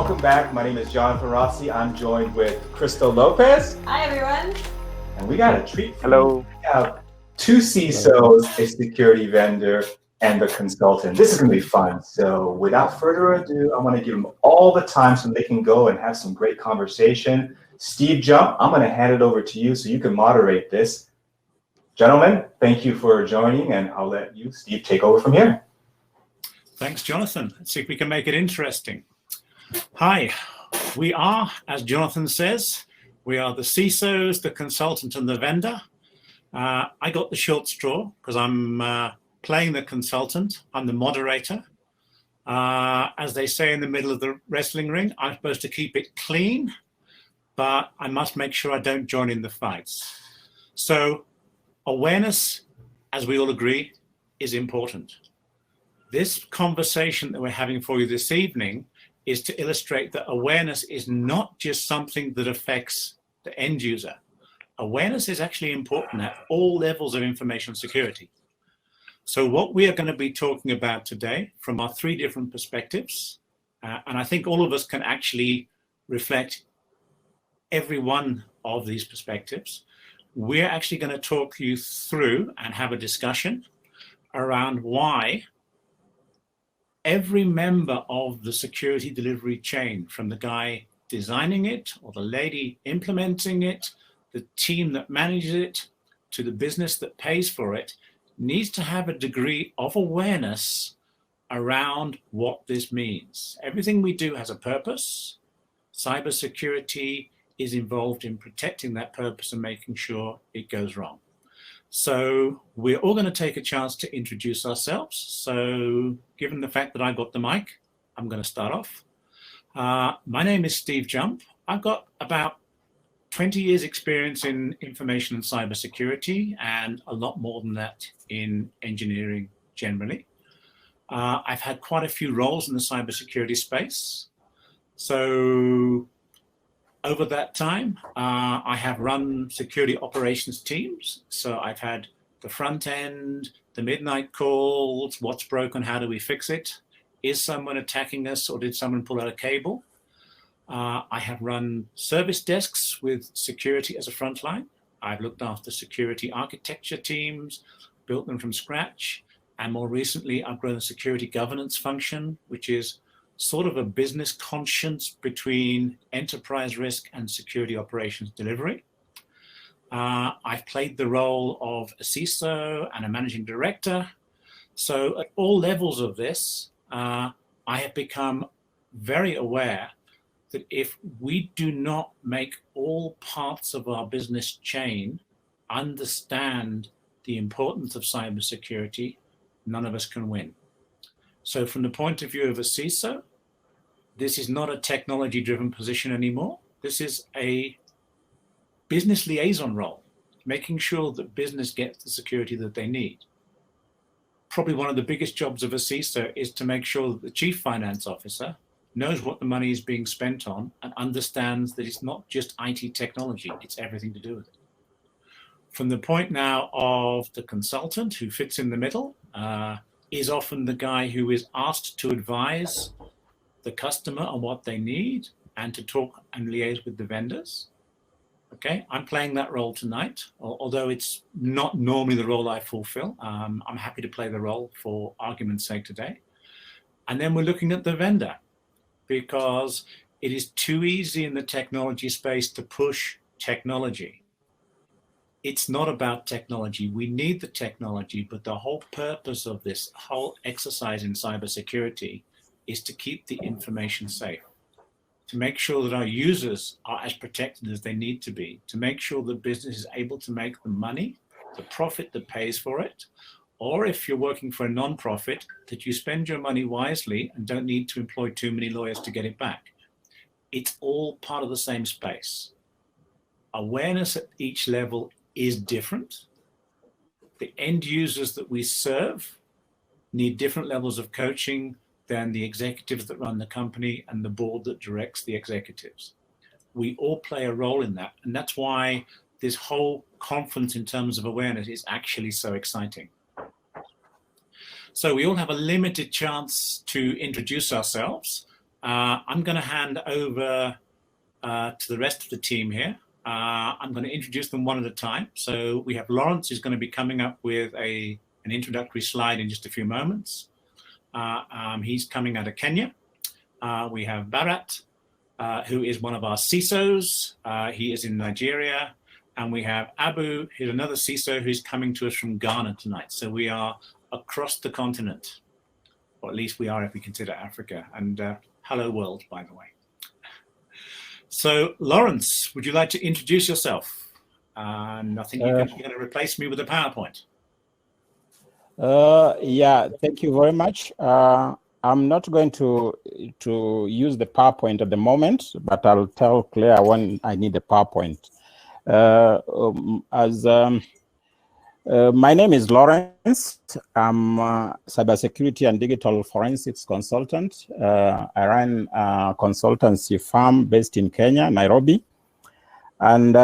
welcome back. My name is Jonathan Rossi. I'm joined with Crystal Lopez. Hi, everyone. And we got a treat for Hello. you. We have two CISOs, a security vendor, and a consultant. This is going to be fun. So without further ado, I want to give them all the time so they can go and have some great conversation. Steve Jump, I'm going to hand it over to you so you can moderate this. Gentlemen, thank you for joining, and I'll let you, Steve, take over from here. Thanks, Jonathan. Let's see if we can make it interesting. Hi, we are, as Jonathan says, we are the CISOs, the consultant, and the vendor. I got the short straw because I'm playing the consultant. I'm the moderator. As they say in the middle of the wrestling ring, I'm supposed to keep it clean, but I must make sure I don't join in the fights. So awareness, as we all agree, is important. This conversation that we're having for you this evening is to illustrate that awareness is not just something that affects the end user. Awareness is actually important at all levels of information security. So what we are going to be talking about today from our three different perspectives, and I think all of us can actually reflect every one of these perspectives, we're actually going to talk you through and have a discussion around why every member of the security delivery chain, from the guy designing it or the lady implementing it, the team that manages it, to the business that pays for it, needs to have a degree of awareness around what this means. Everything we do has a purpose. Cybersecurity is involved in protecting that purpose and making sure it goes wrong. So we're all going to take a chance to introduce ourselves. So given the fact that I got the mic, I'm going to start off. My name is Steve Jump. I've got about 20 years experience in information and cybersecurity, and a lot more than that in engineering generally. I've had quite a few roles in the cybersecurity space. So over that time, I have run security operations teams. So I've had the front end, the midnight calls, what's broken, how do we fix it? Is someone attacking us or did someone pull out a cable? I have run service desks with security as a frontline. I've looked after security architecture teams, built them from scratch. And more recently, I've grown a security governance function, which is sort of a business conscience between enterprise risk and security operations delivery. I've played the role of a CISO and a managing director. So at all levels of this, I have become very aware that if we do not make all parts of our business chain understand the importance of cybersecurity, none of us can win. So from the point of view of a CISO, this is not a technology-driven position anymore. This is a business liaison role, making sure that business gets the security that they need. Probably one of the biggest jobs of a CISO is to make sure that the chief finance officer knows what the money is being spent on and understands that it's not just IT technology, it's everything to do with it. From the point now of the consultant who fits in the middle, is often the guy who is asked to advise the customer on what they need and to talk and liaise with the vendors. Okay, I'm playing that role tonight, although it's not normally the role I fulfill. I'm happy to play the role for argument's sake today. And then we're looking at the vendor, because it is too easy in the technology space to push technology. It's not about technology. We need the technology, but the whole purpose of this whole exercise in cybersecurity is to keep the information safe, to make sure that our users are as protected as they need to be, to make sure the business is able to make the money, the profit that pays for it, or if you're working for a non-profit, that you spend your money wisely and don't need to employ too many lawyers to get it back. It's all part of the same space. Awareness at each level is different. The end users that we serve need different levels of coaching than the executives that run the company and the board that directs the executives. We all play a role in that. And that's why this whole conference in terms of awareness is actually so exciting. So we all have a limited chance to introduce ourselves. I'm going to hand over to the rest of the team here. I'm going to introduce them one at a time. So we have Lawrence, who's going to be coming up with an introductory slide in just a few moments. He's coming out of Kenya. We have Bharat, who is one of our CISOs. He is in Nigeria. And we have Abu, who's another CISO who's coming to us from Ghana tonight. So we are across the continent, or at least we are if we consider Africa. And hello world, by the way. So Lawrence, would you like to introduce yourself? And I think you're going to replace me with a PowerPoint. Yeah, thank you very much. I'm not going to use the PowerPoint at the moment, but I'll tell Claire when I need the PowerPoint. My name is Lawrence. I'm a cybersecurity and digital forensics consultant. I run a consultancy firm based in Kenya, Nairobi. And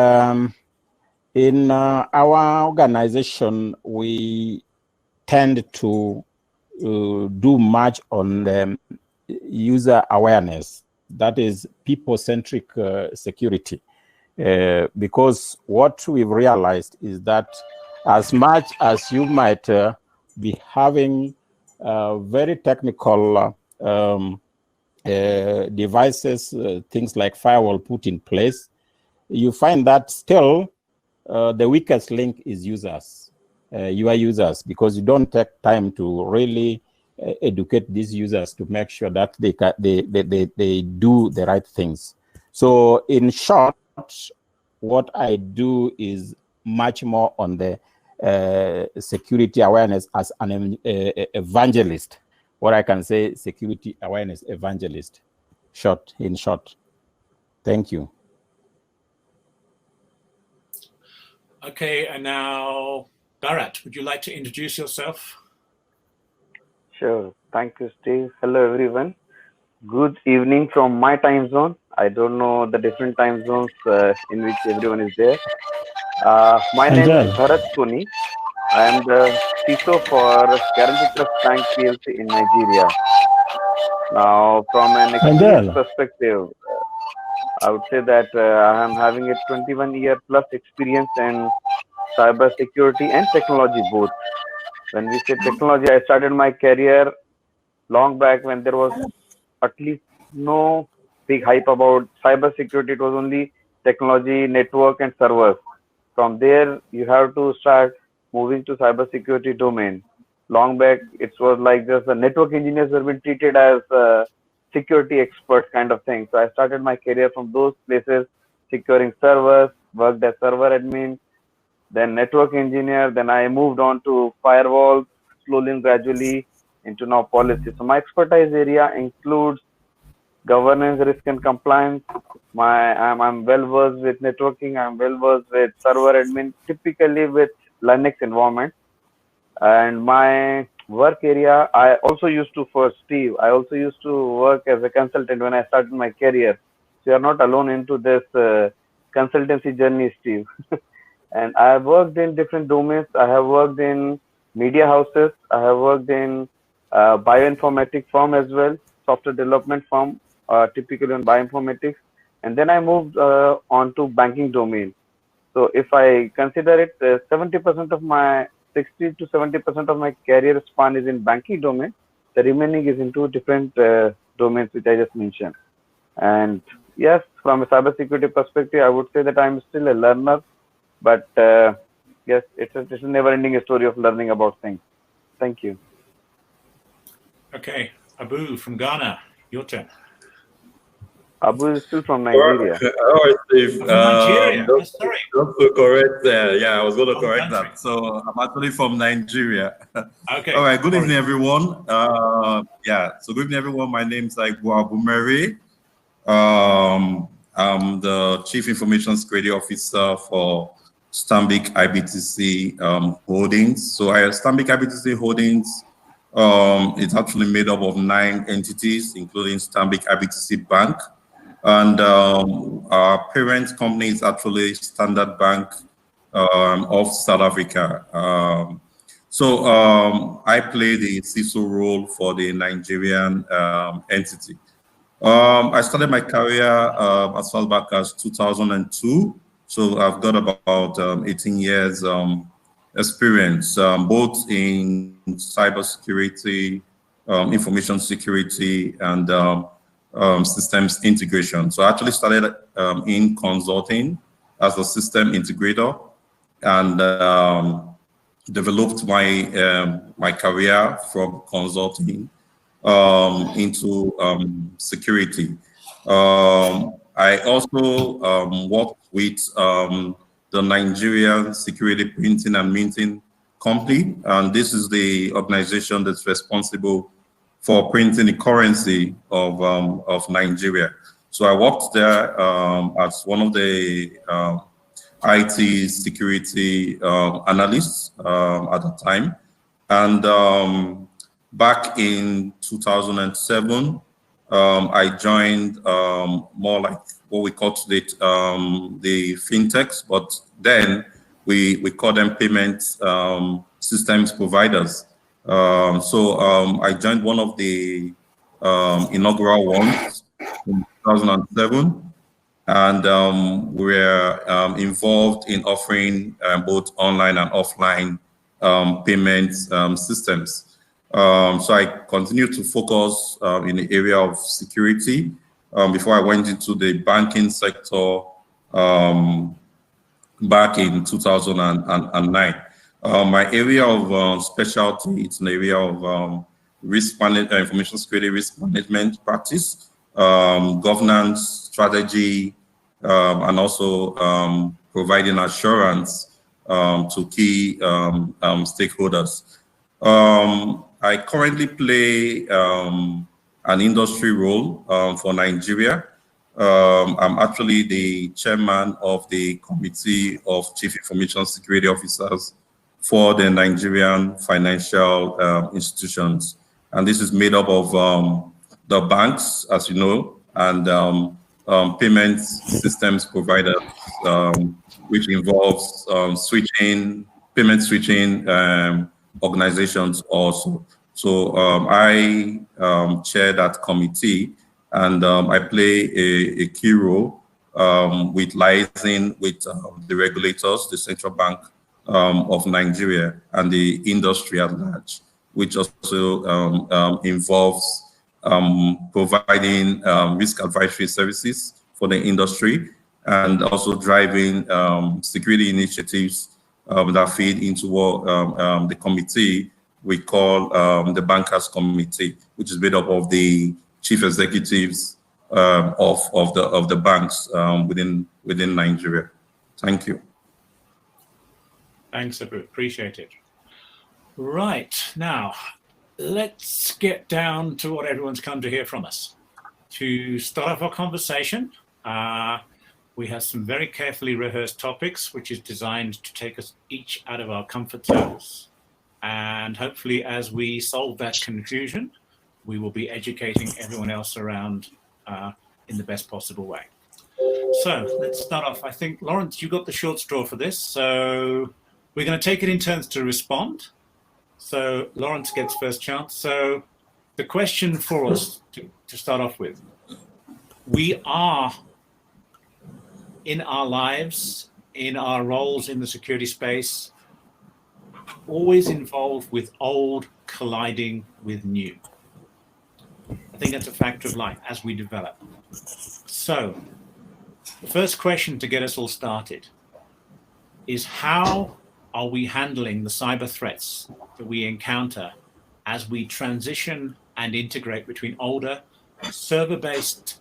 in our organization, we tend to do much on the user awareness. That is people-centric security. Because what we've realized is that as much as you might be having very technical devices, things like firewall put in place, you find that still the weakest link is users, your users, because you don't take time to really educate these users to make sure that they do the right things. So in short, what I do is much more on the security awareness as an evangelist. What I can say, security awareness evangelist, in short. Thank you. Okay, and now, Bharat, would you like to introduce yourself? Sure. Thank you, Steve. Hello, everyone. Good evening from my time zone. I don't know the different time zones in which everyone is there. My name is Bharat Soni. I am the CISO for Guarantee Trust Bank PLC in Nigeria. Now, from an experience perspective, I would say that I am having a 21-year plus experience in cybersecurity and technology both. When we say technology, I started my career long back when there was at least no big hype about cybersecurity. It was only technology, network, and servers. From there, you have to start moving to cybersecurity domain. Long back, it was like just the network engineers were being treated as security experts kind of thing. So I started my career from those places, securing servers, worked as server admin, then network engineer. Then I moved on to firewalls, slowly and gradually into now policy. So my expertise area includes governance, risk and compliance. I'm well versed with networking. I'm well versed with server admin, typically with Linux environment. And my work area, I also used to, for Steve, I also used to work as a consultant when I started my career. So you're not alone into this consultancy journey, Steve. And I have worked in different domains. I have worked in media houses. I have worked in bioinformatics firm as well, software development firm, typically on bioinformatics. And then I moved on to banking domain. So if I consider it, 70% of my 60 to 70% of my career span is in banking domain. The remaining is into different domains which I just mentioned. And yes, from a cybersecurity perspective, I would say that I'm still a learner, but yes, it's a never-ending story of learning about things. Thank you. Okay, Abu from Ghana, your turn. Abu is still from Nigeria. All right, Steve. Nigeria. Sorry. Just to correct that, yeah, I was going to correct that. So I'm actually from Nigeria. Okay. All right. Good evening, everyone. Yeah. So good evening, everyone. My name is Igboa Abumere. I'm the Chief Information Security Officer for Stanbic IBTC Holdings. So Stanbic IBTC Holdings is actually made up of 9 entities, including Stanbic IBTC Bank. And our parent company is actually Standard Bank of South Africa. So I play the CISO role for the Nigerian entity. I started my career as far back as 2002. So I've got about 18 years experience, both in cybersecurity, information security, and systems integration. So I actually started in consulting as a system integrator, and developed my career from consulting into security. I also worked with the Nigerian Security Printing and Minting Company, and this is the organization that's responsible for printing the currency of Nigeria. So I worked there as one of the IT security analysts at the time, and back in 2007, I joined more like what we call today the fintechs, but then we call them payment systems providers. So I joined one of the inaugural ones in 2007, and we're involved in offering both online and offline payment systems. So I continued to focus in the area of security before I went into the banking sector back in 2009. My area of specialty, it's an area of risk management, information security risk management practice, governance, strategy, and also providing assurance to key stakeholders. I currently play an industry role for Nigeria. I'm actually the chairman of the Committee of Chief Information Security Officers for the Nigerian financial institutions. And this is made up of the banks, as you know, and payment systems providers, which involves payment switching organizations also. So I chair that committee, and I play a key role with liaising with the regulators, the Central Bank of Nigeria, and the industry at large, which also involves providing risk advisory services for the industry, and also driving security initiatives that feed into what the committee we call the Bankers Committee, which is made up of the chief executives of the banks within Nigeria. Thank you. Thanks, Abu. Appreciate it. Right, now, let's get down to what everyone's come to hear from us. To start off our conversation, we have some very carefully rehearsed topics, which is designed to take us each out of our comfort zones. And hopefully, as we solve that confusion, we will be educating everyone else around in the best possible way. So let's start off. I think, Lawrence, you got the short straw for this. So we're going to take it in turns to respond. So Lawrence gets first chance. So the question for us to start off with, we are in our lives, in our roles in the security space, always involved with old colliding with new. I think that's a factor of life as we develop. So the first question to get us all started is, how are we handling the cyber threats that we encounter as we transition and integrate between older server-based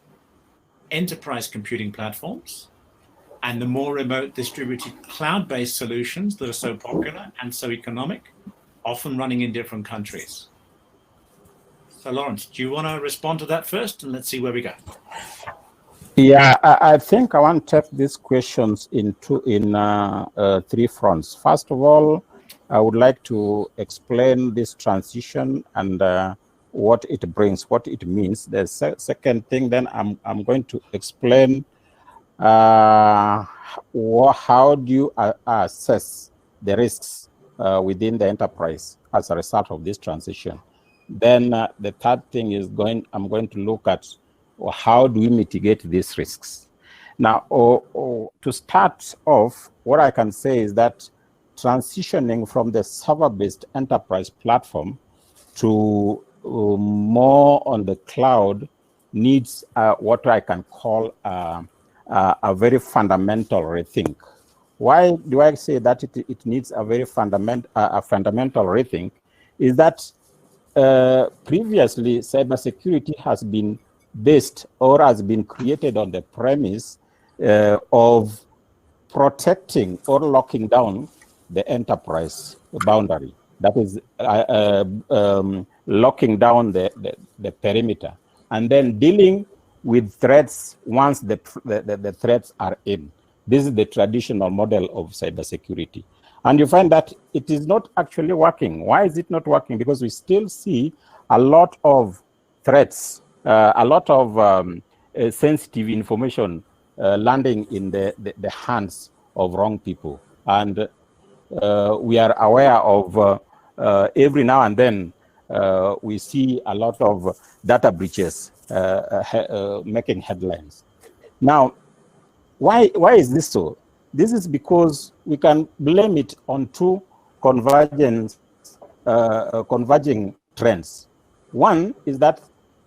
enterprise computing platforms and the more remote distributed cloud-based solutions that are so popular and so economic, often running in different countries? So Lawrence, do you want to respond to that first, and let's see where we go? Yeah, I think I want to take these questions in three fronts. First of all, I would like to explain this transition and what it brings, what it means. The second thing, then I'm going to explain how do you assess the risks within the enterprise as a result of this transition. Then the third thing is I'm going to look at how do we mitigate these risks? Now, to start off, what I can say is that transitioning from the server-based enterprise platform to more on the cloud needs what I can call a very fundamental rethink. Why do I say that it needs a very fundamental rethink? Is that previously cybersecurity has been based or has been created on the premise of protecting or locking down the enterprise boundary. That is locking down the perimeter, and then dealing with threats once the threats are in. This is the traditional model of cybersecurity. And you find that it is not actually working. Why is it not working? Because we still see a lot of threats, a lot of sensitive information landing in the hands of wrong people. And we are aware of every now and then we see a lot of data breaches making headlines. Now, why is this so? This is because we can blame it on two converging trends. One is that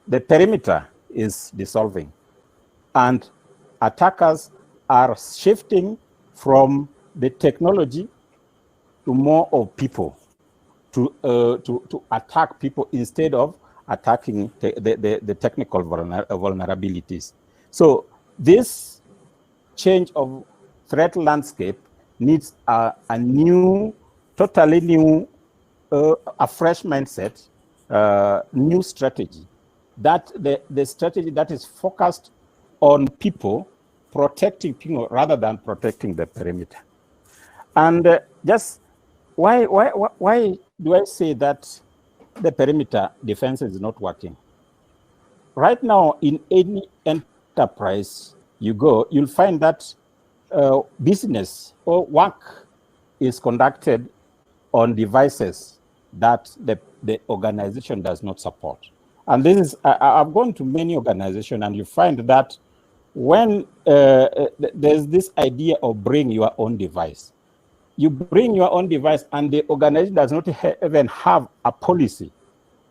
the perimeter is dissolving, and attackers are shifting from the technology to more of people, to attack people instead of attacking the technical vulnerabilities. So this change of threat landscape needs a new, totally new, a fresh mindset, new strategy. That the strategy that is focused on people, protecting people rather than protecting the perimeter. And just why do I say that the perimeter defense is not working? Right now, in any enterprise you go, you'll find that business or work is conducted on devices that the organization does not support. And this is, I've gone to many organizations, and you find that when there's this idea of bring your own device, you bring your own device and the organization does not even have a policy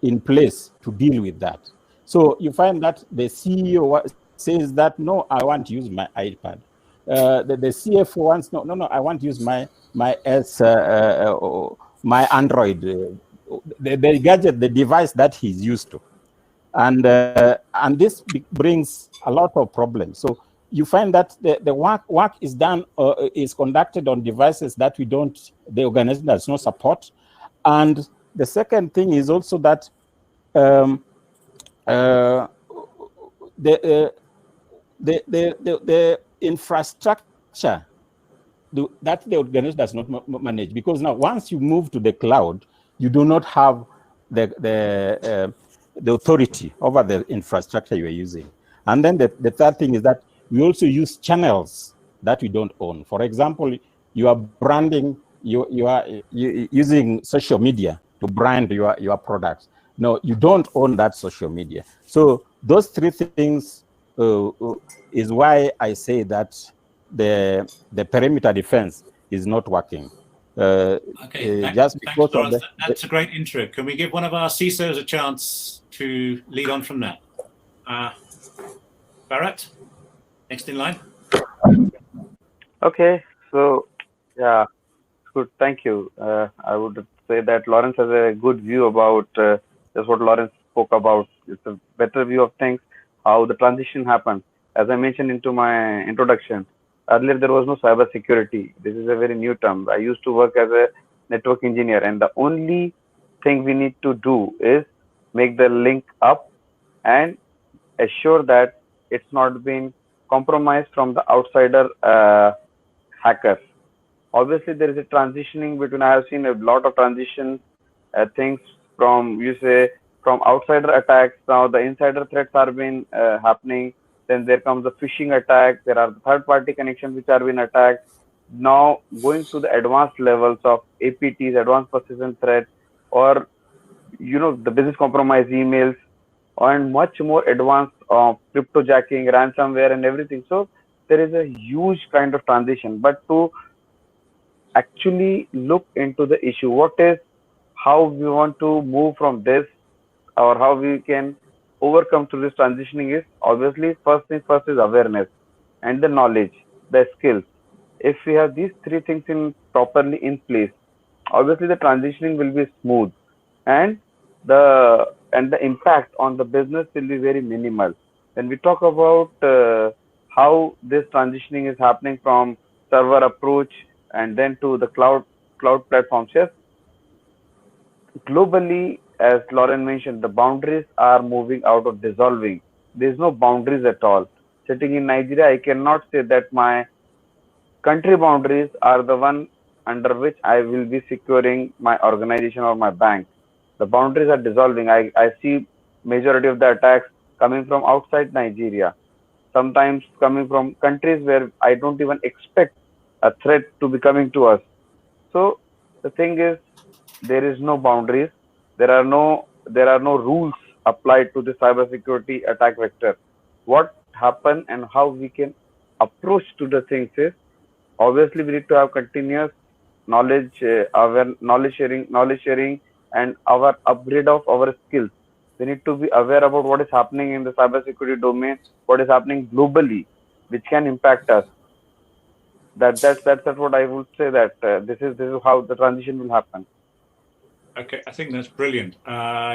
in place to deal with that. So you find that the CEO says that, no, I want to use my iPad. The CFO wants, no, I want to use my Android, the gadget, the device that he's used to. And this brings a lot of problems. So you find that the work is done, is conducted on devices that the organization does not support. And the second thing is also that the infrastructure that the organization does not manage, because now once you move to the cloud, you do not have the authority over the infrastructure you are using. And then the third thing is that we also use channels that we don't own. For example, you are branding, you are using social media to brand your products. No, you don't own that social media. So those three things is why I say that the perimeter defense is not working. Okay, just because thanks, of that's a great intro. Can we give one of our CISOs a chance to lead on from that? Bharat, next in line. Okay, so yeah, good. Thank you. I would say that Lawrence has a good view about just what Lawrence spoke about. It's a better view of things, how the transition happened. As I mentioned into my introduction, earlier there was no cybersecurity. This is a very new term. I used to work as a network engineer, and the only thing we need to do is make the link up and assure that it's not been compromised from the outsider hackers. Obviously, there is a transitioning between, I have seen a lot of transition things from, from outsider attacks. Now the insider threats are been happening. Then there comes the phishing attack. There are third-party connections which are being attacked. Now going to the advanced levels of APTs, advanced persistent threats, or the business compromise emails, and much more advanced cryptojacking, ransomware, and everything. So there is a huge kind of transition. But to actually look into the issue, how we want to move from this, or how we can overcome through this transitioning, is obviously first thing first is awareness and the knowledge, the skills. If we have these three things in properly in place, obviously the transitioning will be smooth, and the impact on the business will be very minimal. When we talk about how this transitioning is happening from server approach and then to the cloud platforms, yes, globally, as Lauren mentioned, the boundaries are moving out of dissolving. There is no boundaries at all. Sitting in Nigeria, I cannot say that my country boundaries are the one under which I will be securing my organization or my bank. The boundaries are dissolving. I see majority of the attacks coming from outside Nigeria, sometimes coming from countries where I don't even expect a threat to be coming to us. So the thing is, there is no boundaries. There are no rules applied to the cybersecurity attack vector. What happen and how we can approach to the things is, obviously we need to have continuous knowledge, knowledge sharing, and our upgrade of our skills. We need to be aware about what is happening in the cybersecurity domain, what is happening globally, which can impact us. That's what I would say, that this is how the transition will happen. Okay, I think that's brilliant.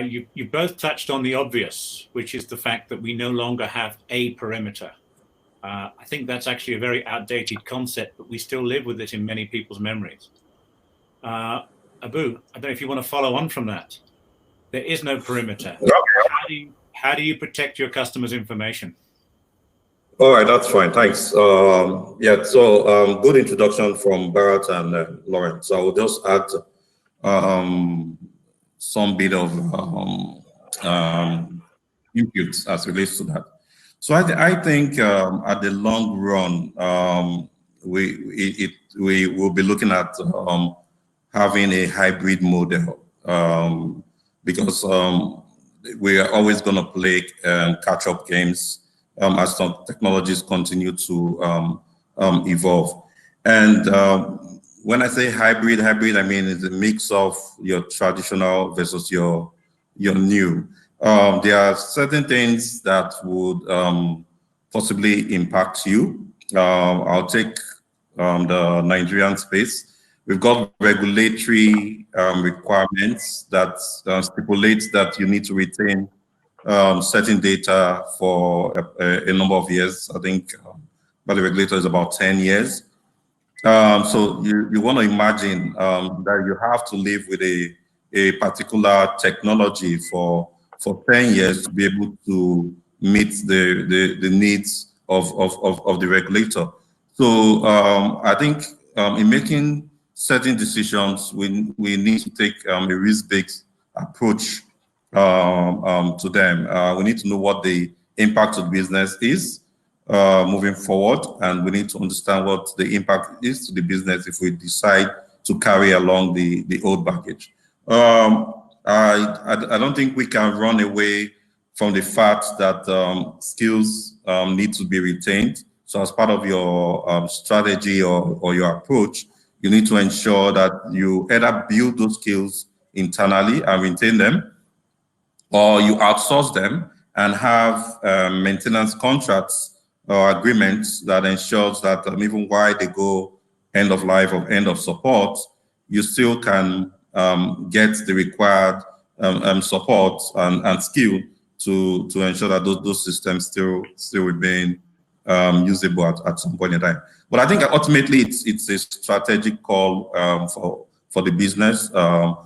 You both touched on the obvious, which is the fact that we no longer have a perimeter. I think that's actually a very outdated concept, but we still live with it in many people's memories. Abu, I don't know if you want to follow on from that. There is no perimeter. How do you protect your customers' information? All right, that's fine. Thanks. Good introduction from Bharat and Lauren. So I will just add some bit of input as relates to that. So I think at the long run, we will be looking at having a hybrid model, because we are always going to play catch-up games as some technologies continue to evolve. And when I say hybrid, I mean it's a mix of your traditional versus your new. There are certain things that would possibly impact you. I'll take the Nigerian space. We've got regulatory requirements that stipulates that you need to retain certain data for a number of years. I think by the regulator is about 10 years. So you want to imagine that you have to live with a particular technology for 10 years to be able to meet the needs of the regulator. So I think in making certain decisions, we need to take a risk-based approach to them. We need to know what the impact of business is moving forward, and we need to understand what the impact is to the business if we decide to carry along the old baggage. I don't think we can run away from the fact that skills need to be retained. So as part of your strategy or your approach, you need to ensure that you either build those skills internally and retain them, or you outsource them and have maintenance contracts or agreements that ensures that even while they go end of life or end of support, you still can get the required support and skill to ensure that those systems still remain usable at some point in time. But I think ultimately it's a strategic call for the business. That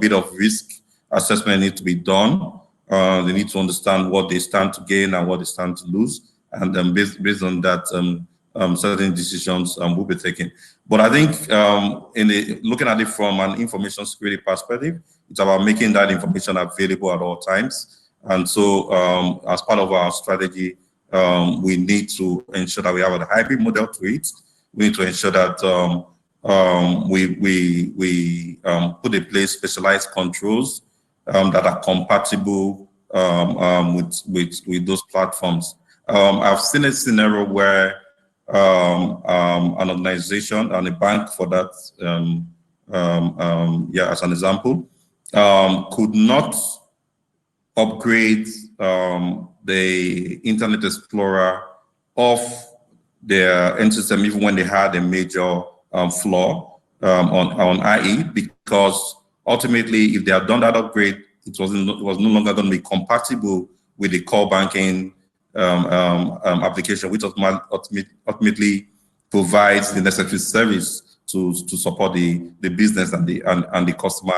bit of risk assessment needs to be done. They need to understand what they stand to gain and what they stand to lose, and then based on that, certain decisions will be taken. But I think looking at it from an information security perspective, it's about making that information available at all times. And so as part of our strategy, we need to ensure that we have a hybrid model to it. We need to ensure that we put in place specialized controls that are compatible with those platforms. I've seen a scenario where an organization and a bank, for that, as an example, could not upgrade the Internet Explorer off their end system even when they had a major flaw on IE, because ultimately, if they had done that upgrade, it was no longer going to be compatible with the core banking application, which ultimately provides the necessary service to support the business and the customer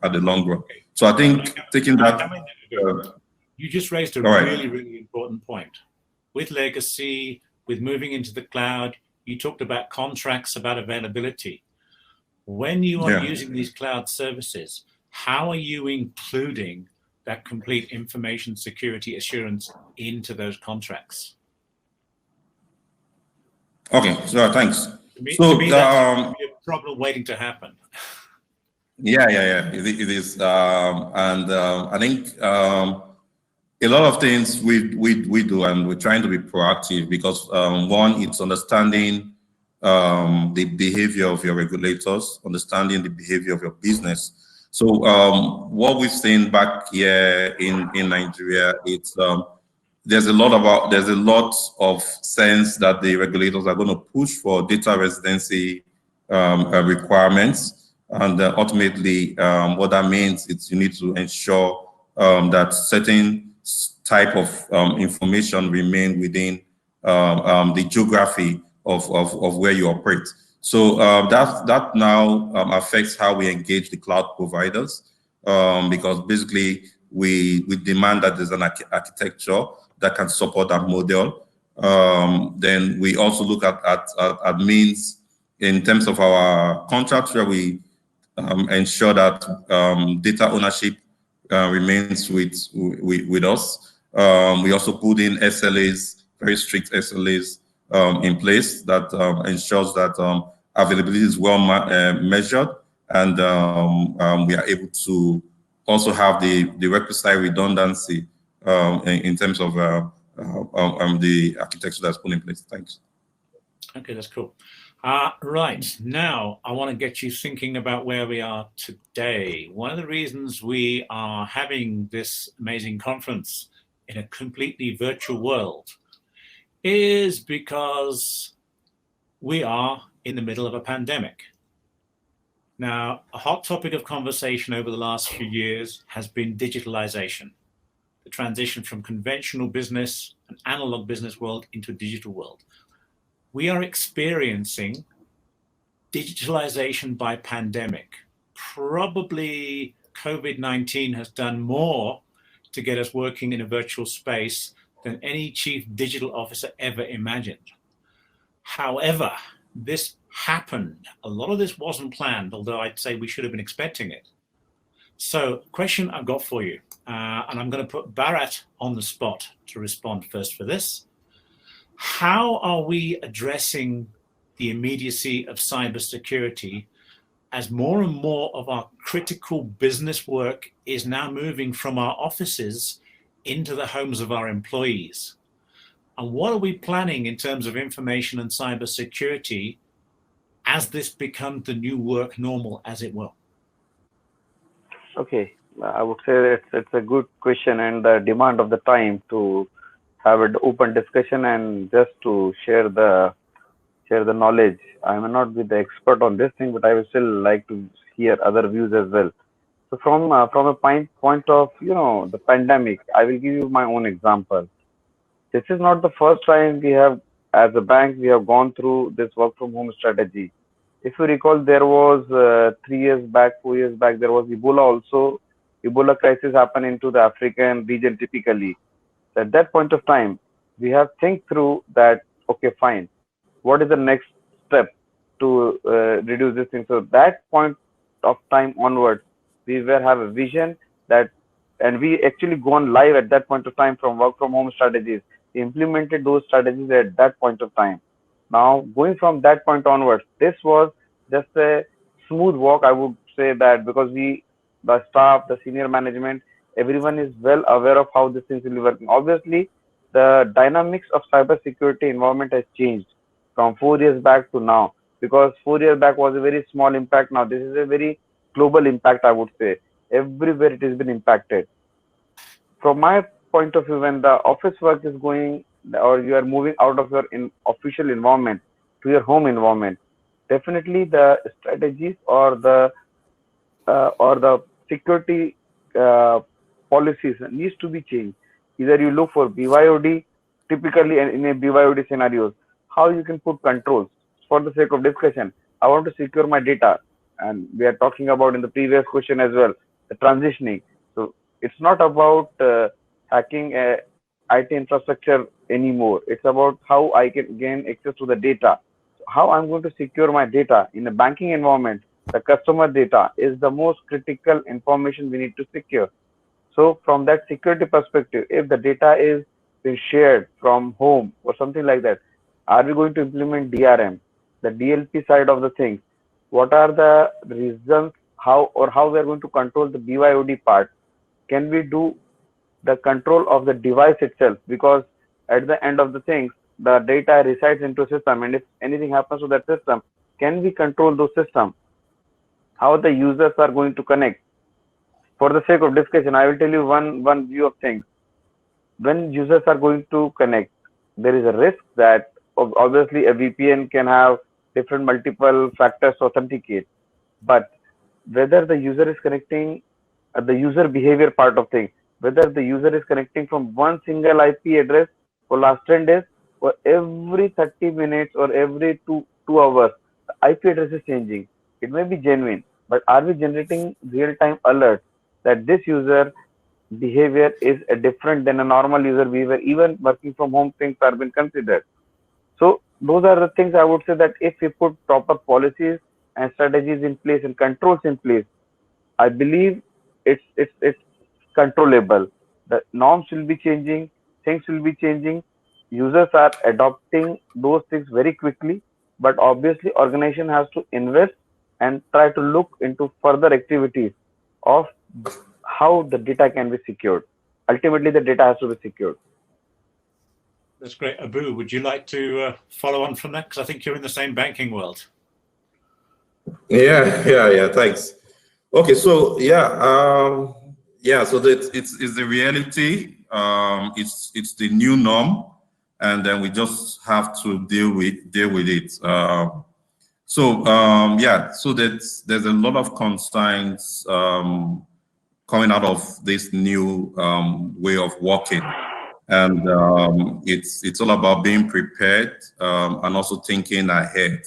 at the long run. So I think taking that. You just raised a really, really important point. With legacy, with moving into the cloud, you talked about contracts, about availability. When you are using these cloud services, how are you including that complete information security assurance into those contracts? Okay, so thanks. To me, that's a problem waiting to happen. Yeah. It is, and I think a lot of things we do, and we're trying to be proactive because one, it's understanding the behavior of your regulators, understanding the behavior of your business. So what we've seen back here in Nigeria, it's there's a lot of sense that the regulators are going to push for data residency requirements, and ultimately what that means is you need to ensure that certain type of information remain within the geography of where you operate. So that now affects how we engage the cloud providers, because basically we demand that there's an architecture that can support that model. Then we also look at means in terms of our contracts, where we ensure that data ownership remains with us. We also put in SLAs, very strict SLAs in place that ensures that availability is well measured, and we are able to also have the requisite redundancy in terms of the architecture that's put in place. Thanks. Okay, that's cool. Right, now I want to get you thinking about where we are today. One of the reasons we are having this amazing conference in a completely virtual world is because we are in the middle of a pandemic. Now, a hot topic of conversation over the last few years has been digitalization, the transition from conventional business, an analog business world, into a digital world. We are experiencing digitalization by pandemic. Probably COVID-19 has done more to get us working in a virtual space than any chief digital officer ever imagined. However, this happened. A lot of this wasn't planned, although I'd say we should have been expecting it. So, question I've got for you, and I'm going to put Bharat on the spot to respond first for this. How are we addressing the immediacy of cybersecurity as more and more of our critical business work is now moving from our offices into the homes of our employees? And what are we planning in terms of information and cybersecurity as this becomes the new work normal, as it will? Okay, I would say it's a good question and the demand of the time to have an open discussion and just to share the knowledge. I may not be the expert on this thing, but I would still like to hear other views as well. So from a point of the pandemic, I will give you my own example. This is not the first time we have, as a bank, we have gone through this work from home strategy. If you recall, there was 3 years back, 4 years back, there was Ebola also. Ebola crisis happened into the African region typically. At that point of time, we have think through that, okay, fine. What is the next step to reduce this thing? So that point of time onwards, we will have a vision that, and we actually gone live at that point of time from work from home strategies. We implemented those strategies at that point of time. Now, going from that point onwards, this was just a smooth walk, I would say that, because we the staff, the senior management, everyone is well aware of how these things will be working. Obviously, the dynamics of cybersecurity environment has changed from 4 years back to now, because 4 years back was a very small impact. Now this is a very global impact, I would say. Everywhere it has been impacted. From my point of view, when the office work is going, or you are moving out of your official environment to your home environment, definitely the strategies or the security policies needs to be changed. Either you look for BYOD, typically in a BYOD scenarios, how you can put controls. For the sake of discussion, I want to secure my data, and we are talking about in the previous question as well, the transitioning. So it's not about hacking a IT infrastructure anymore. It's about how I can gain access to the data. So how I'm going to secure my data in a banking environment. The customer data is the most critical information we need to secure. So from that security perspective, if the data is being shared from home or something like that, are we going to implement DRM, the DLP side of the things? What are the reasons how we are going to control the BYOD part? Can we do the control of the device itself? Because at the end of the things, the data resides into a system, and if anything happens to that system, can we control those systems? How the users are going to connect? For the sake of discussion, I will tell you one view of things. When users are going to connect, there is a risk that obviously a VPN can have different multiple factors to authenticate, but whether the user is connecting, the user behavior part of things, whether the user is connecting from one single IP address for last 10 days, or every 30 minutes or every two hours, the IP address is changing. It may be genuine, but are we generating real-time alerts that this user behavior is different than a normal user behavior? Even working from home things are being considered. So those are the things I would say, that if we put proper policies and strategies in place and controls in place, I believe it's controllable. The norms will be changing, things will be changing. Users are adopting those things very quickly, but obviously organization has to invest and try to look into further activities of how the data can be secured. Ultimately, the data has to be secured. That's great. Abu, would you like to follow on from that? Because I think you're in the same banking world. Yeah. Thanks. Okay, so so that it's the reality. It's the new norm, and then we just have to deal with it. So there's a lot of concerns coming out of this new way of working, and it's all about being prepared and also thinking ahead.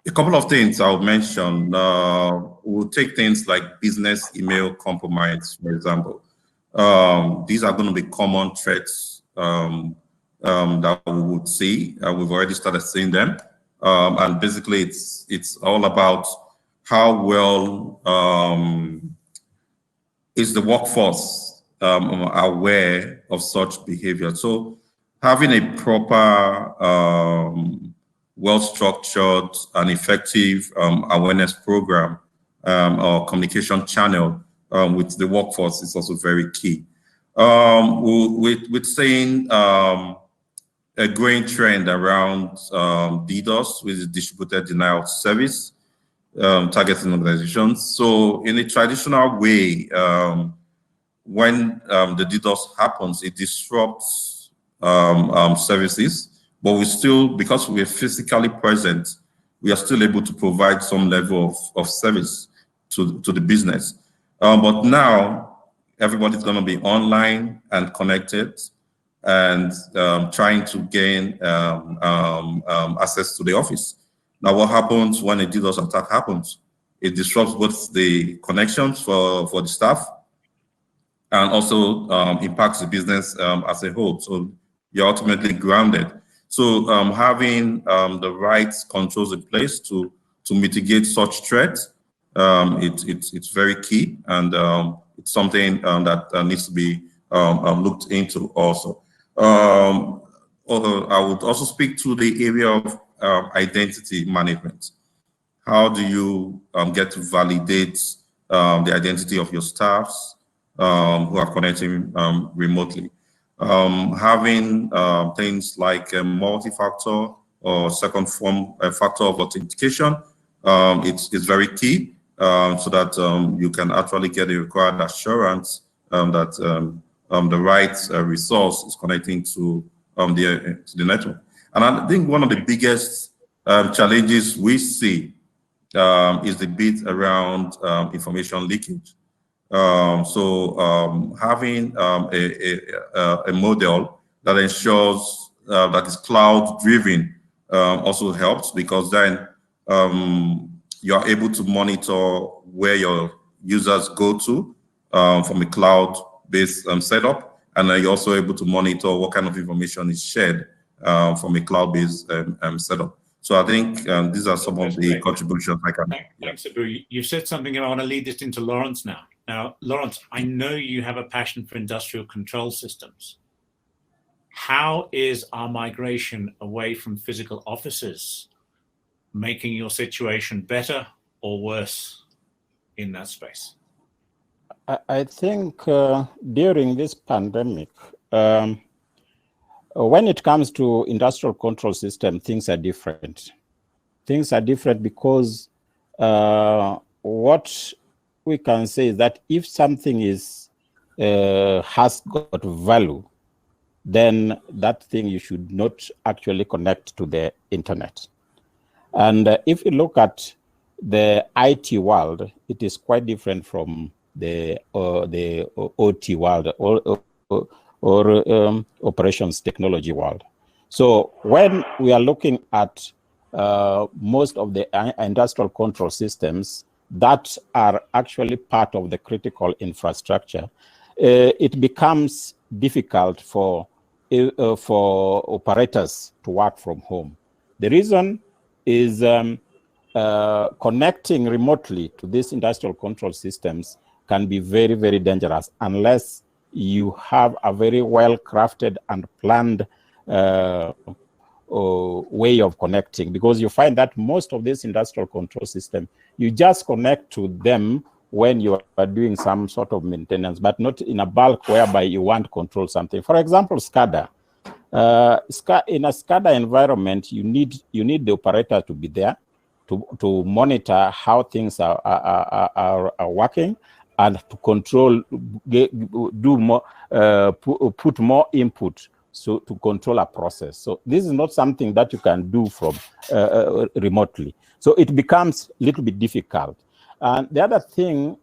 A couple of things I'll mention. We'll take things like business email compromise, for example. These are going to be common threats that we would see. We've already started seeing them. And basically, it's all about how well is the workforce aware of such behavior. So having a proper well-structured and effective awareness program or communication channel with the workforce is also very key. With seeing a growing trend around DDoS, which is distributed denial of service, targeting organizations. So in a traditional way, when the DDoS happens, it disrupts services. But we still, because we're physically present, we are still able to provide some level of service to the business. But now, everybody's going to be online and connected and trying to gain access to the office. Now, what happens when a DDoS attack happens? It disrupts both the connections for the staff and also impacts the business as a whole. So you're ultimately grounded. So having the right controls in place to mitigate such threats, it's very key, and it's something that needs to be looked into also. I would also speak to the area of identity management. how do you get to validate the identity of your staffs who are connecting remotely? Having things like a multi-factor or second form factor of authentication, it's very key so that you can actually get the required assurance that the right resource is connecting to the network. And I think one of the biggest challenges we see is the bit around information leakage. Having a model that ensures that is cloud driven also helps, because then you are able to monitor where your users go to from a cloud-based setup, and then you're also able to monitor what kind of information is shared from a cloud-based setup. So I think these are some of the contributions I can make. Thanks, Abu. You've said something, and I want to lead this into Lawrence now. Now, Lawrence, I know you have a passion for industrial control systems. How is our migration away from physical offices making your situation better or worse in that space? I think during this pandemic, when it comes to industrial control system, things are different. Things are different because what we can say is that if something is has got value, then that thing you should not actually connect to the internet. And if you look at the IT world, it is quite different from the OT world or operations technology world. So when we are looking at most of the industrial control systems that are actually part of the critical infrastructure, it becomes difficult for operators to work from home. The reason is connecting remotely to these industrial control systems can be very, very dangerous unless you have a very well-crafted and planned way of connecting, because you find that most of this industrial control system, you just connect to them when you are doing some sort of maintenance, but not in a bulk whereby you want to control something. For example, SCADA. In a SCADA environment, you need the operator to be there to monitor how things are working, and to control, do more, put more input so to control a process. So this is not something that you can do from remotely. So it becomes a little bit difficult. And the other thing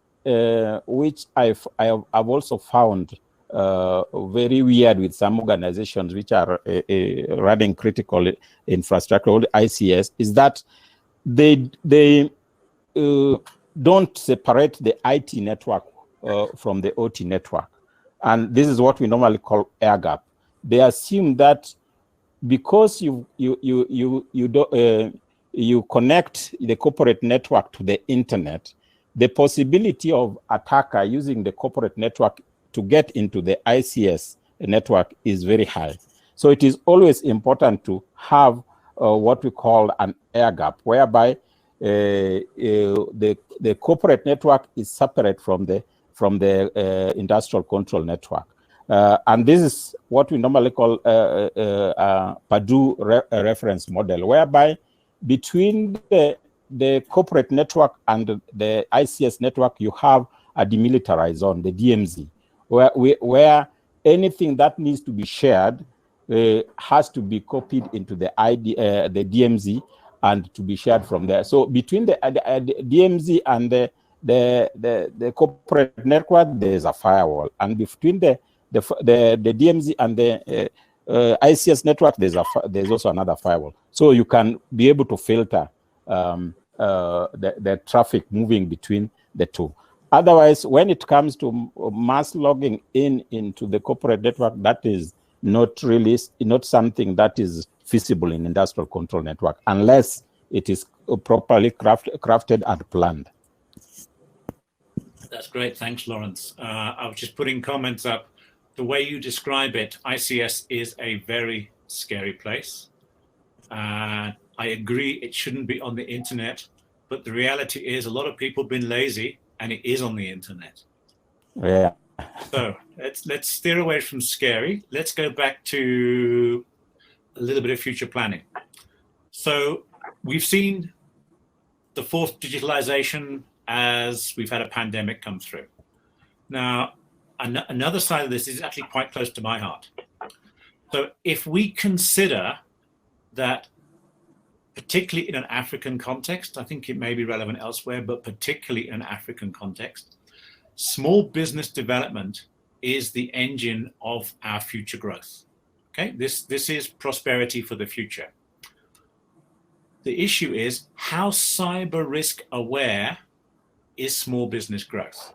which I've also found very weird with some organizations which are running critical infrastructure, or ICS, is that they don't separate the IT network from the OT network. And this is what we normally call air gap. They assume that because you connect the corporate network to the internet, the possibility of attacker using the corporate network to get into the ICS network is very high. So it is always important to have what we call an air gap, whereby the corporate network is separate from the industrial control network. And this is what we normally call Purdue reference model, whereby between the corporate network and the ICS network, you have a demilitarized zone, the DMZ, where anything that needs to be shared has to be copied into the DMZ and to be shared from there. So between the DMZ and the corporate network, there is a firewall, and between the DMZ and the ICS network, there's also another firewall. So you can be able to filter the traffic moving between the two. Otherwise, when it comes to mass logging into the corporate network, that is not something that is feasible in industrial control network unless it is properly crafted and planned. That's great. Thanks, Lawrence. I was just putting comments up. The way you describe it, ICS is a very scary place. I agree it shouldn't be on the internet. but the reality is a lot of people have been lazy, and it is on the internet. Yeah. So let's steer away from scary. Let's go back to a little bit of future planning. So we've seen the fourth digitalization as we've had a pandemic come through. Now, another side of this is actually quite close to my heart. So if we consider that, particularly in an African context, I think it may be relevant elsewhere, but particularly in an African context, small business development is the engine of our future growth. Okay, this is prosperity for the future. The issue is, how cyber risk aware is small business growth?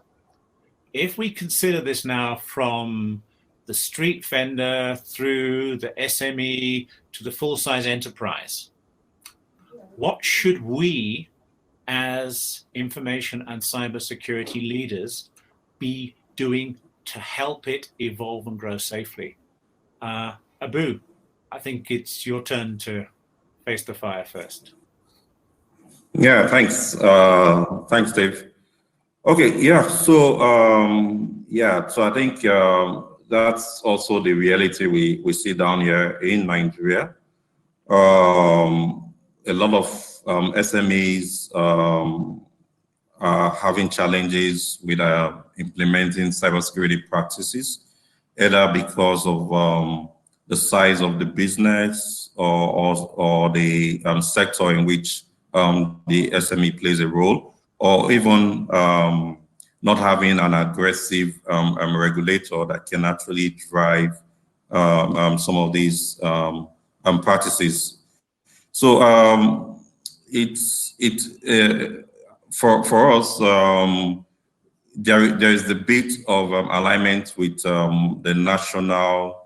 If we consider this now from the street vendor through the SME to the full-size enterprise, what should we as information and cybersecurity leaders be doing to help it evolve and grow safely? Abu, I think it's your turn to face the fire first. Yeah, thanks. Thanks, Dave. Okay, yeah, so I think that's also the reality we see down here in Nigeria. A lot of SMEs are having challenges with implementing cybersecurity practices, either because of the size of the business or the sector in which the SME plays a role, or even not having an aggressive regulator that can actually drive some of these practices. So for us, there is the bit of alignment with the national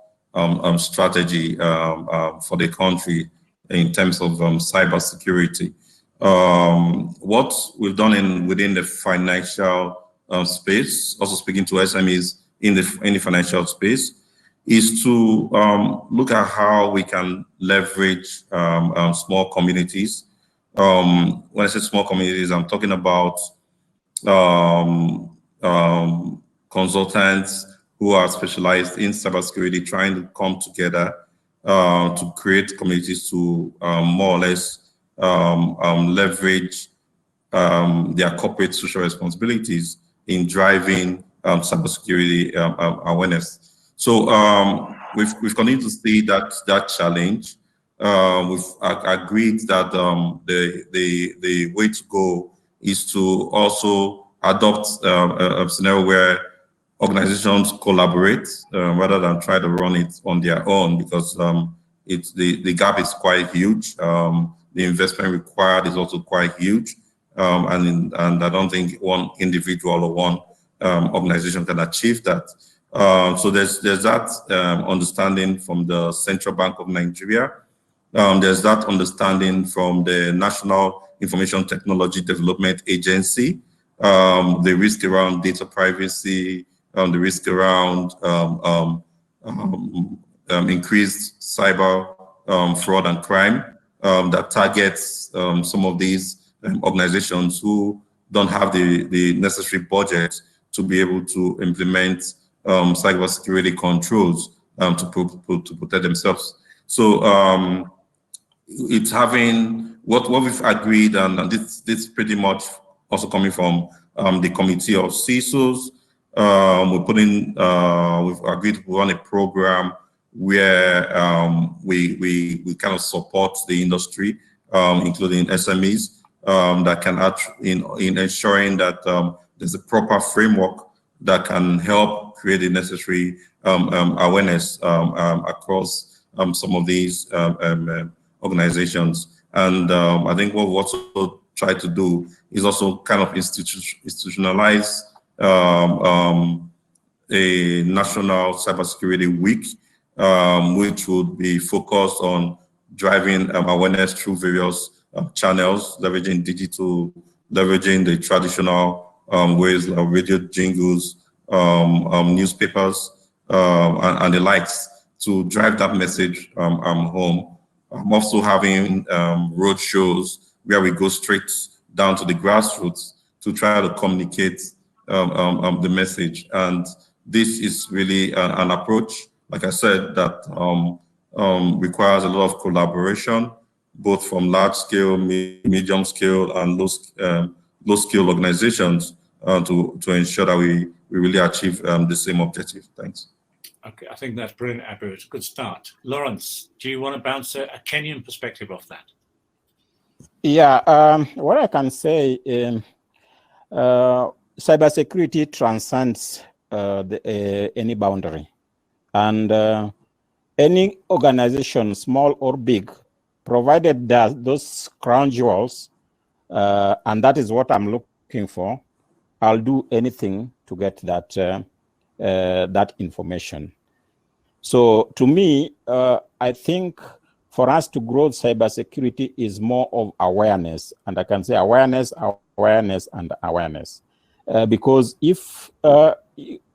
strategy for the country in terms of cybersecurity. What we've done within the financial space, also speaking to SMEs in the financial space, is to look at how we can leverage small communities. When I say small communities, I'm talking about consultants who are specialized in cybersecurity trying to come together to create communities to more or less leverage their corporate social responsibilities in driving cybersecurity awareness. So we've continued to see that challenge. We've agreed that the way to go is to also adopt a scenario where organizations collaborate rather than try to run it on their own, because the gap is quite huge. The investment required is also quite huge, and I don't think one individual or one organization can achieve that. So there's that understanding from the Central Bank of Nigeria. There's that understanding from the National Information Technology Development Agency, the risk around data privacy, the risk around increased cyber fraud and crime that targets some of these organizations who don't have the necessary budget to be able to implement cybersecurity controls to protect themselves. So it's having what we've agreed, and this pretty much also coming from the committee of CISOs. We've agreed to run a program where we kind of support the industry, including SMEs, that can act in ensuring that there's a proper framework that can help create the necessary awareness across some of these organizations. And I think what we also try to do is also kind of institutionalize a national cybersecurity week, which would be focused on driving awareness through various channels, leveraging digital, leveraging the traditional ways like radio jingles, newspapers, and the likes to drive that message home. I'm also having road shows where we go straight down to the grassroots to try to communicate the message. And this is really an approach, like I said, that requires a lot of collaboration, both from large scale, medium scale, and low scale organizations to ensure that we really achieve the same objective. Thanks. Okay, I think that's brilliant, Abu. It's a good start. Lawrence, do you want to bounce a Kenyan perspective off that? Yeah, what I can say, cybersecurity transcends any boundary. And any organization, small or big, provided that those crown jewels, and that is what I'm looking for, I'll do anything to get that that information. So to me, I think for us to grow cybersecurity is more of awareness. And I can say awareness, awareness, and awareness. Because if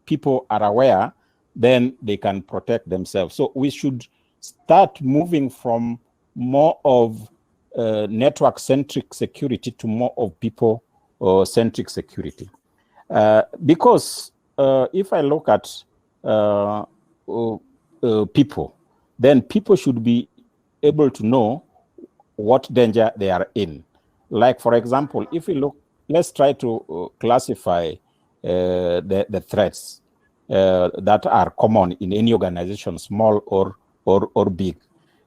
people are aware, then they can protect themselves. So we should start moving from more of network-centric security to more of people-centric security. Because if I look at people, then people should be able to know what danger they are in. Like, for example, if we look, let's try to classify the threats that are common in any organization, small or big.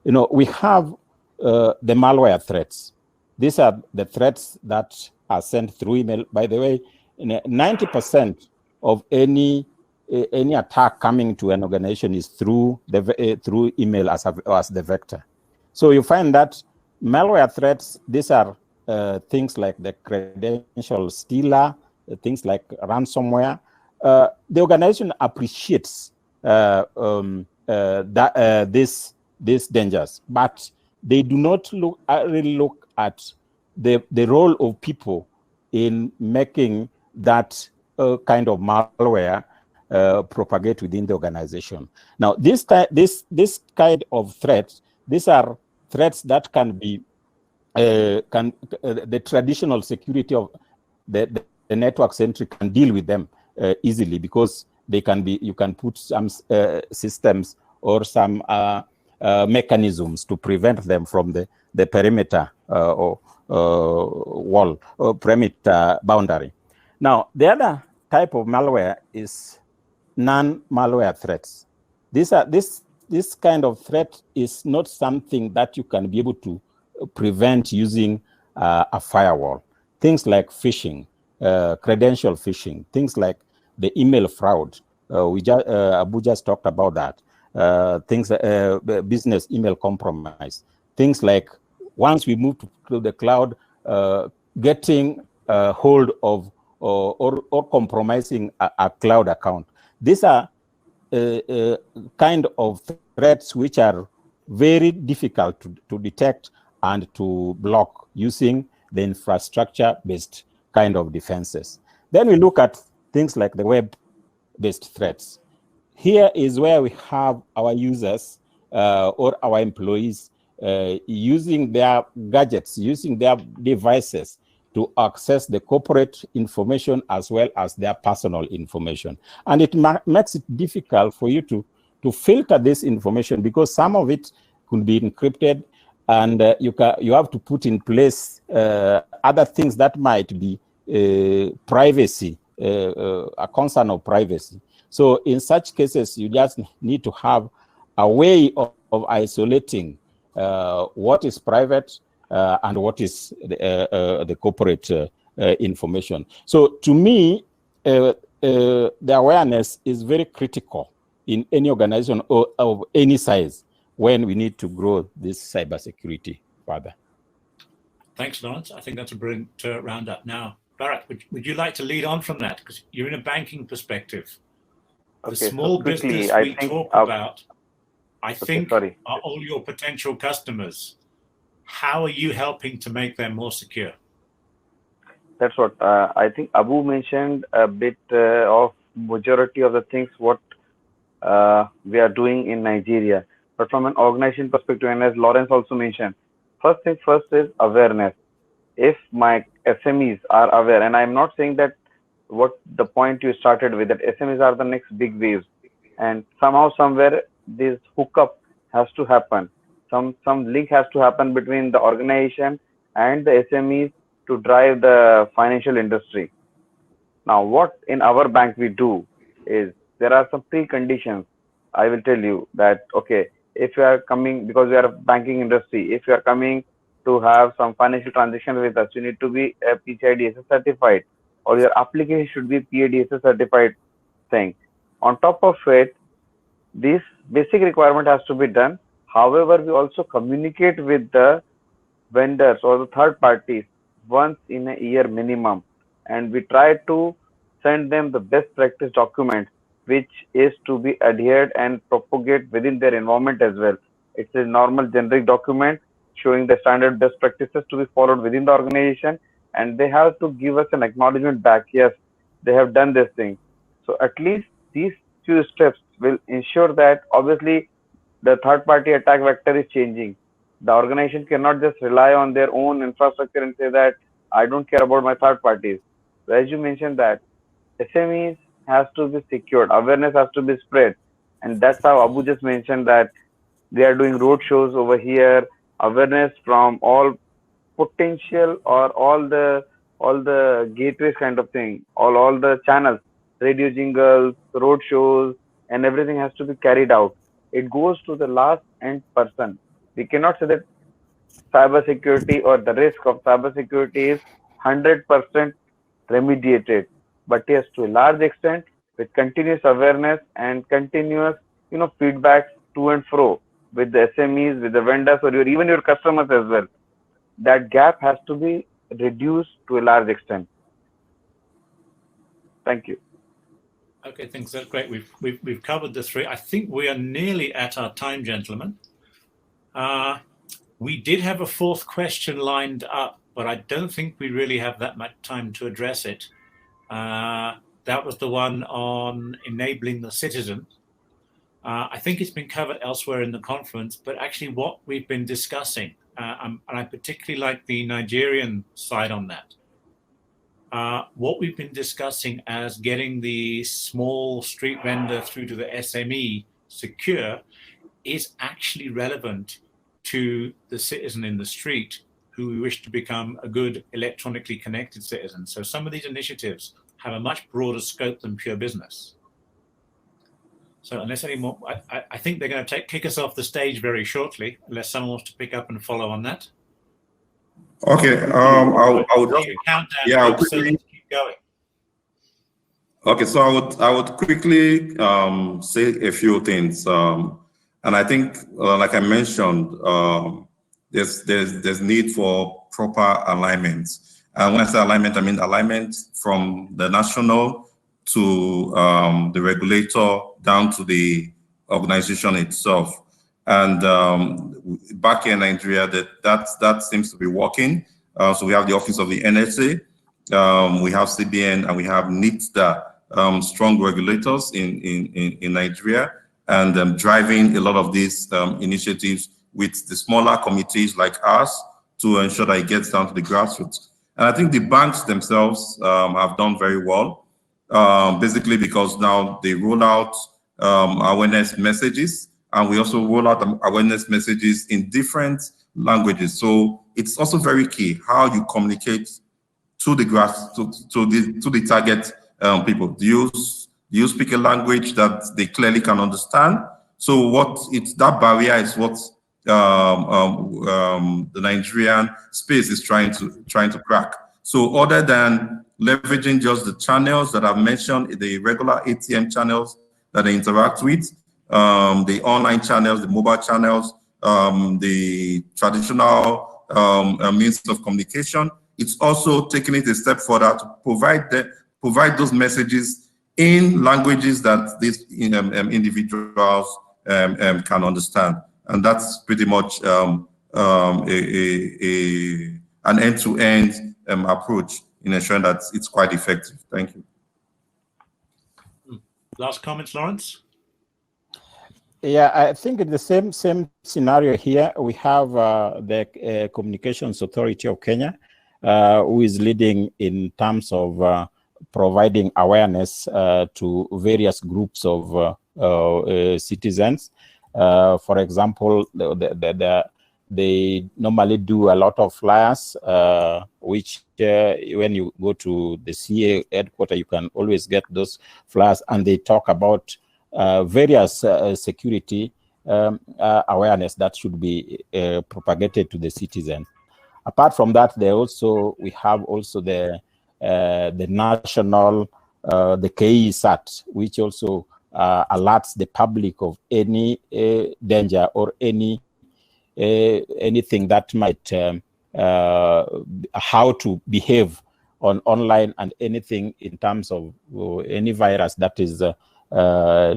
You know, we have the malware threats. These are the threats that are sent through email. By the way, 90% of any attack coming to an organization is through email as the vector. So you find that malware threats, these are things like the credential stealer, things like ransomware. The organization appreciates these dangers, but they do not really look at the role of people in making that kind of malware propagate within the organization. Now, this kind of threats, these are threats that can be the traditional security of the network centric can deal with them easily, because they can be, you can put some systems or some mechanisms to prevent them from the perimeter or wall or perimeter boundary. Now, the other type of malware is non-malware threats. This kind of threat is not something that you can be able to prevent using a firewall. Things like phishing, credential phishing, things like the email fraud. Abu just talked about that. Things, business email compromise. Things like once we move to the cloud, getting hold of or compromising a cloud account. These are kind of threats which are very difficult to detect and to block using the infrastructure-based kind of defenses. Then we look at things like the web-based threats. Here is where we have our users or our employees using their gadgets, using their devices to access the corporate information as well as their personal information. And it makes it difficult for you to filter this information, because some of it could be encrypted, and you have to put in place other things that might be privacy, a concern of privacy. So in such cases, you just need to have a way of isolating what is private and what is the corporate information. So to me, the awareness is very critical in any organization of any size when we need to grow this cybersecurity further. Thanks, Lawrence. I think that's a brilliant roundup. Now, Bharat, would you like to lead on from that? Because you're in a banking perspective. The small business we talk about, I think, are all your potential customers. How are you helping to make them more secure? That's what I think Abu mentioned a bit of majority of the things what we are doing in Nigeria. But from an organization perspective, and as Lawrence also mentioned, first thing first is awareness. If my SMEs are aware, and I'm not saying that what the point you started with, that SMEs are the next big waves, and somehow somewhere this hookup has to happen. Some link has to happen between the organization and the SMEs to drive the financial industry. Now, what in our bank we do is there are some preconditions. I will tell you that, okay, if you are coming, because we are a banking industry, if you are coming to have some financial transaction with us, you need to be a PCI DSS certified, or your application should be PADSS certified thing. On top of it, this basic requirement has to be done. However, we also communicate with the vendors or the third parties once in a year minimum, and we try to send them the best practice document, which is to be adhered and propagate within their environment as well. It's a normal generic document showing the standard best practices to be followed within the organization, and they have to give us an acknowledgement back. Yes, they have done this thing. So at least these few steps will ensure that obviously the third party attack vector is changing. The organization cannot just rely on their own infrastructure and say that I don't care about my third parties. So as you mentioned that SMEs has to be secured, awareness has to be spread, and that's how Abu just mentioned that they are doing road shows over here, awareness from all potential or all the gateways kind of thing, all the channels, radio jingles, road shows, and everything has to be carried out. It goes to the last end person. We cannot say that cybersecurity or the risk of cybersecurity is 100% remediated, but yes, to a large extent, with continuous awareness and continuous, feedback to and fro with the SMEs, with the vendors, or even your customers as well. That gap has to be reduced to a large extent. Thank you. Okay, thanks. That's great. We've covered the three. I think we are nearly at our time, gentlemen. We did have a fourth question lined up, but I don't think we really have that much time to address it. That was the one on enabling the citizen. I think it's been covered elsewhere in the conference, but actually what we've been discussing, and I particularly like the Nigerian side on that. What we've been discussing as getting the small street vendor through to the SME secure is actually relevant to the citizen in the street who wish to become a good electronically connected citizen. So some of these initiatives have a much broader scope than pure business. So unless any more, I think they're going to kick us off the stage very shortly, unless someone wants to pick up and follow on that. Okay, I would just countdown. Yeah, I'll so quickly. let's keep going. Okay, so I would quickly say a few things, and I think, like I mentioned, there's need for proper alignment. And when I say alignment, I mean alignment from the national to the regulator down to the organization itself. And back in Nigeria, that seems to be working. So we have the Office of the NSA, we have CBN, and we have NITDA, strong regulators in Nigeria, and driving a lot of these initiatives with the smaller committees like us to ensure that it gets down to the grassroots. And I think the banks themselves have done very well, basically because now they roll out awareness messages, and we also roll out awareness messages in different languages. So it's also very key how you communicate to the to the target people. Do you speak a language that they clearly can understand? So that barrier is what the Nigerian space is trying to crack. So other than leveraging just the channels that I've mentioned, the regular ATM channels that they interact with, the online channels, the mobile channels, the traditional means of communication, it's also taking it a step further to provide those messages in languages that these individuals can understand. And that's pretty much an end-to-end approach in ensuring that it's quite effective. Thank you. Last comments, Lawrence? Yeah, I think in the same scenario here, we have the Communications Authority of Kenya. who is leading in terms of providing awareness to various groups of citizens. For example, they normally do a lot of flyers, which when you go to the CA headquarters, you can always get those flyers, and they talk about various security awareness that should be propagated to the citizen. Apart from that, we have also the national, the KE-SAT, which also alerts the public of any danger or anything that might how to behave online, and anything in terms of any virus that is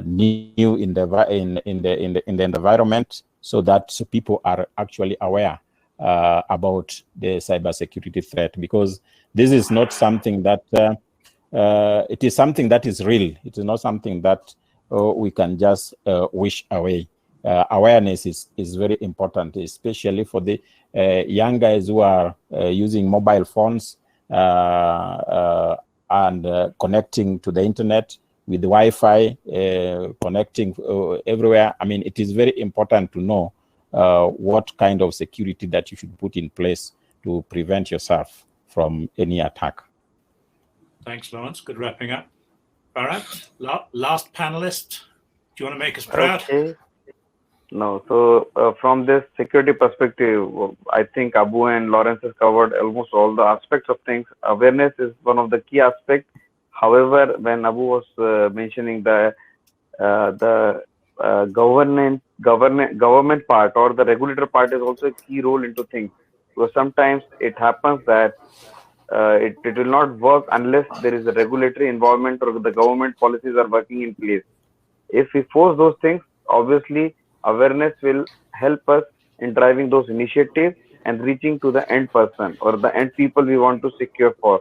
new in the environment, so that people are actually aware about the cybersecurity threat, because this is not something that it is something that is real. It is not something that we can just wish away. Awareness is very important, especially for the young guys who are using mobile phones and connecting to the internet with the Wi-Fi, connecting everywhere. I mean, it is very important to know what kind of security that you should put in place to prevent yourself from any attack. Thanks, Lawrence. Good wrapping up. Bharat, last panelist. Do you want to make us proud? Okay. No, so from this security perspective, I think Abu and Lawrence has covered almost all the aspects of things. Awareness is one of the key aspects. However, when Abu was mentioning the government part or the regulator part is also a key role into things. Because sometimes it happens that it will not work unless there is a regulatory involvement or the government policies are working in place. If we force those things, obviously awareness will help us in driving those initiatives and reaching to the end person or the end people we want to secure for.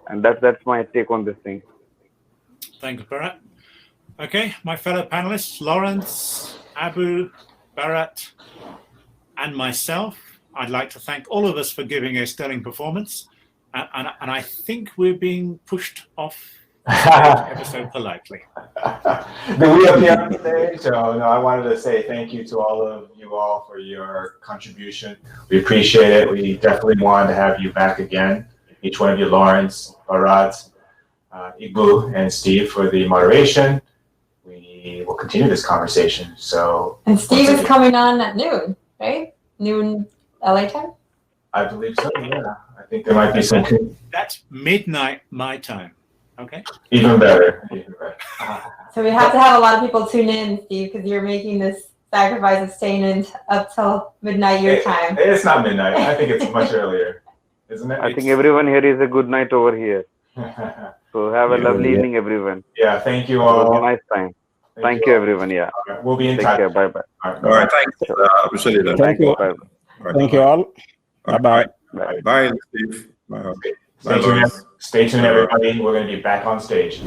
And that's my take on this thing. Thanks, Bharat. Okay, my fellow panelists, Lawrence, Abu, Bharat, and myself, I'd like to thank all of us for giving a sterling performance. And I think we're being pushed off ever so politely. Do we appear on stage? Oh, no, I wanted to say thank you to all of you all for your contribution. We appreciate it. We definitely wanted to have you back again. Each one of you, Lawrence, Bharat, Igboa, and Steve, for the moderation. We will continue this conversation. And Steve is coming on at noon, right? Noon LA time? I believe so, yeah. I think there might be some. That's midnight my time. Okay. Even better. So we have to have a lot of people tune in, Steve, because you're making this sacrifice of staying in up till midnight your time. It's not midnight. I think it's much earlier, isn't it? I think everyone here is a good night over here. So have a lovely evening, everyone. Yeah, thank you all. Have a nice time. Thank you, everyone. Yeah. Right, we'll be in Take touch. care. Bye-bye. All right, thanks. Appreciate it. Thank you. Bye-bye. Thank you all. Bye-bye. Bye, Steve. Bye. Stay tuned, everybody. We're going to be back on stage.